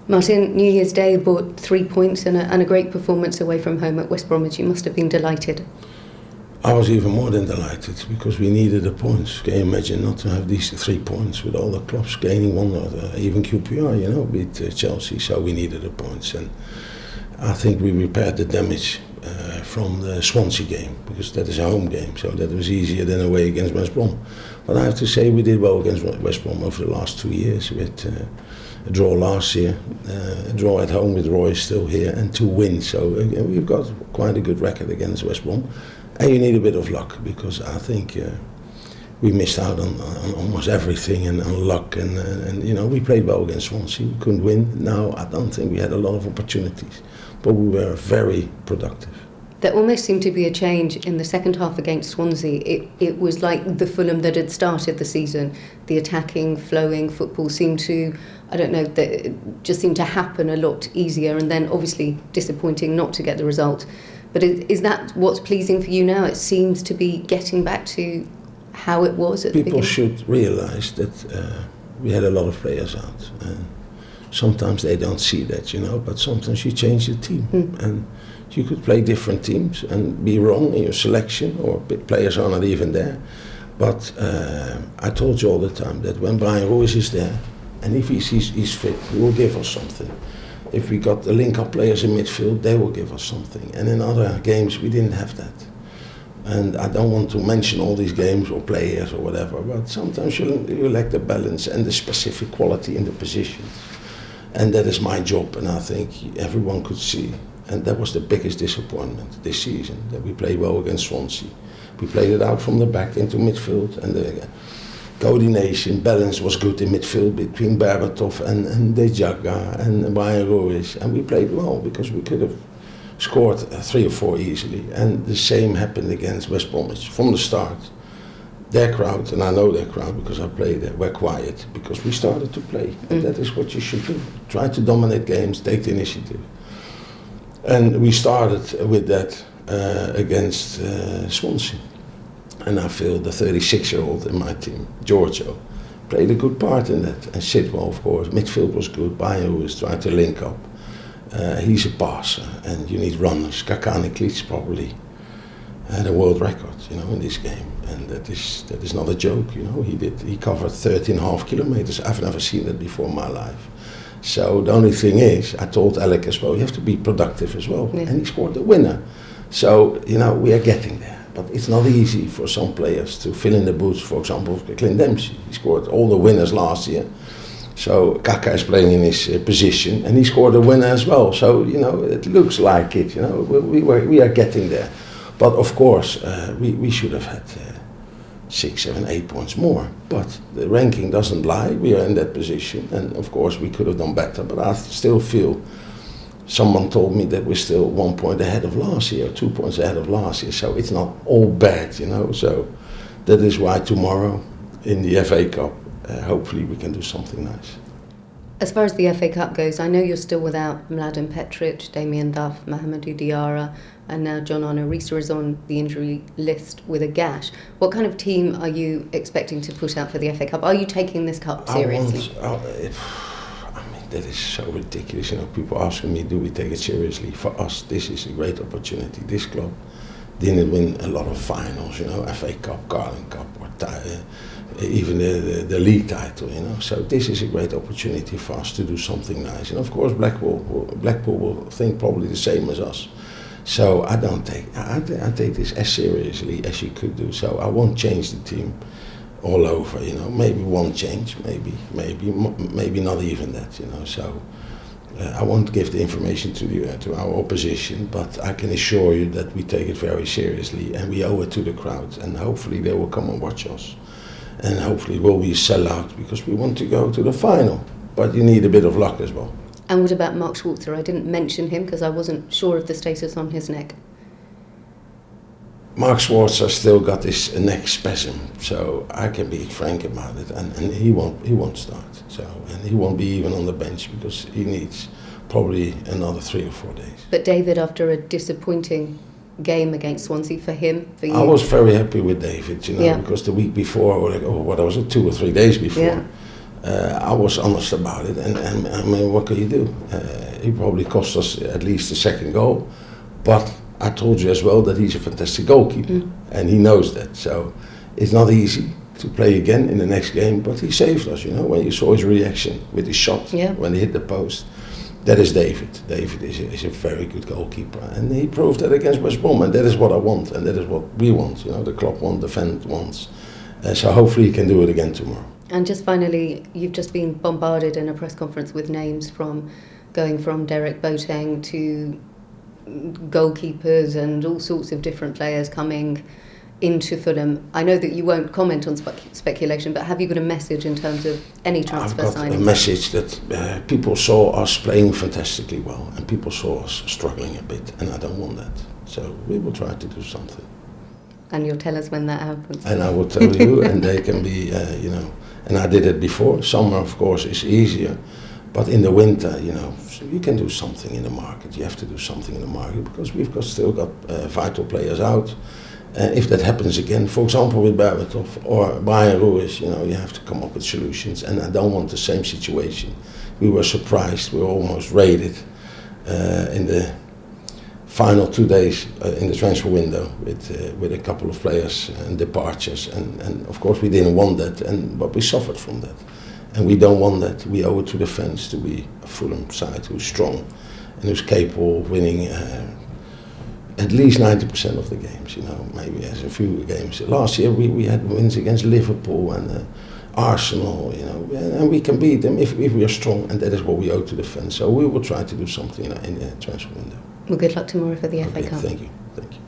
Martin, New Year's Day brought 3 points and a great performance away from home at West Bromwich. You must have been delighted. I was even more than delighted because we needed the points. Can you imagine not to have these 3 points with all the clubs gaining one, or even QPR, beat Chelsea, so we needed the points. And I think we repaired the damage from the Swansea game, because that is a home game, so that was easier than away against West Brom. But I have to say we did well against West Brom over the last 2 years, with a draw last year, a draw at home with Roy still here, and 2 wins. So we've got quite a good record against West Brom. And you need a bit of luck, because I think we missed out on almost everything, and on luck. And we played well against Swansea. We couldn't win. Now I don't think we had a lot of opportunities, but we were very productive. There almost seemed to be a change in the second half against Swansea. It was like the Fulham that had started the season. The attacking, flowing football seemed to, that it just seemed to happen a lot easier, and then obviously disappointing not to get the result. But is that what's pleasing for you now? It seems to be getting back to how it was at the beginning. People should realise that we had a lot of players out. And sometimes they don't see that, but sometimes you change the team. And you could play different teams and be wrong in your selection, or players are not even there. But I told you all the time that when Brian Ruiz is there, and if he's fit, he will give us something. If we got the link-up players in midfield, they will give us something. And in other games, we didn't have that. And I don't want to mention all these games or players or whatever, but sometimes you lack the balance and the specific quality in the positions. And that is my job, and I think everyone could see. And that was the biggest disappointment this season, that we played well against Swansea. We played it out from the back into midfield, and the coordination, balance was good in midfield between Berbatov and De Jaga and Brian Ruiz. And we played well, because we could have scored 3 or 4 easily. And the same happened against West Bromwich from the start. Their crowd, and I know their crowd because I played there, were quiet because we started to play. And that is what you should do. Try to dominate games, take the initiative. And we started with that against Swansea. And I feel the 36-year-old in my team, Giorgio, played a good part in that. And Sidwell, of course. Midfield was good. Bayo was trying to link up. He's a passer, and you need runners. Kakani probably had a world record, in this game. And that is not a joke, He covered 13.5 kilometers. I've never seen that before in my life. So the only thing is, I told Alec as well, you have to be productive as well. Yeah. And he scored the winner. So, we are getting there. But it's not easy for some players to fill in the boots, for example, Clint Dempsey. He scored all the winners last year. So Kaka is playing in his position, and he scored a winner as well. So, it looks like it, we are getting there. But of course, we should have had 6, 7, 8 points more. But the ranking doesn't lie. We are in that position, and of course we could have done better. But I still feel, someone told me that we're still 1 point ahead of last year, 2 points ahead of last year. So it's not all bad, So that is why tomorrow in the FA Cup, hopefully we can do something nice. As far as the FA Cup goes, I know you're still without Mladen Petric, Damien Duff, Mahamadou Diarra, and now John Arne Riise is on the injury list with a gash. What kind of team are you expecting to put out for the FA Cup? Are you taking this cup seriously? That is so ridiculous. People asking me, do we take it seriously? For us, this is a great opportunity. This club didn't win a lot of finals, FA Cup, Carling Cup, or even the league title, So this is a great opportunity for us to do something nice. And of course, Blackpool will think probably the same as us. So I take this as seriously as you could do. So I won't change the team all over, maybe one change, maybe not even that, So I won't give the information to our opposition, but I can assure you that we take it very seriously, and we owe it to the crowd, and hopefully they will come and watch us, and hopefully it will be a sellout, because we want to go to the final. But you need a bit of luck as well. And what about Mark Schwarzer? I didn't mention him because I wasn't sure of the status on his neck. Mark Schwarzer still got his neck spasm, so I can be frank about it, and he won't start. So, and he won't be even on the bench, because he needs probably another 3 or 4 days. But David, after a disappointing game against Swansea, for you? I was very happy with David, because the week before, or what was it, 2 or 3 days before, I was honest about it, and I mean, what can you do? He probably cost us at least a second goal, but I told you as well that he's a fantastic goalkeeper, and he knows that. So it's not easy to play again in the next game, but he saved us. You know, when you saw his reaction with his shot when he hit the post. That is David. David is a very good goalkeeper, and he proved that against West Brom, and that is what I want, and that is what we want. You know, the club wants, the fan wants. So hopefully he can do it again tomorrow. And just finally, you've just been bombarded in a press conference with names going from Derek Boateng to goalkeepers and all sorts of different players coming into Fulham. I know that you won't comment on speculation, but have you got a message in terms of any transfer signing? I've got a message that people saw us playing fantastically well, and people saw us struggling a bit, and I don't want that. So we will try to do something. And you'll tell us when that happens. And I will tell you, and they can be, you know, and I did it before. Summer, of course, is easier, but in the winter, you know, so you can do something in the market. You have to do something in the market because we've still got vital players out. If that happens again, for example with Berbatov or Brian Ruiz, you know, you have to come up with solutions, and I don't want the same situation. We were surprised, we were almost raided in the final 2 days in the transfer window with a couple of players and departures, and of course we didn't want that, but we suffered from that, and we don't want that. We owe it to the fans to be a Fulham side who's strong and who's capable of winning at least 90% of the games, you know, maybe as a few games. Last year we had wins against Liverpool and Arsenal, you know, and we can beat them if we are strong, and that is what we owe to the fans. So we will try to do something in the transfer window. Well, good luck tomorrow for the FA Cup. Thank you. Thank you.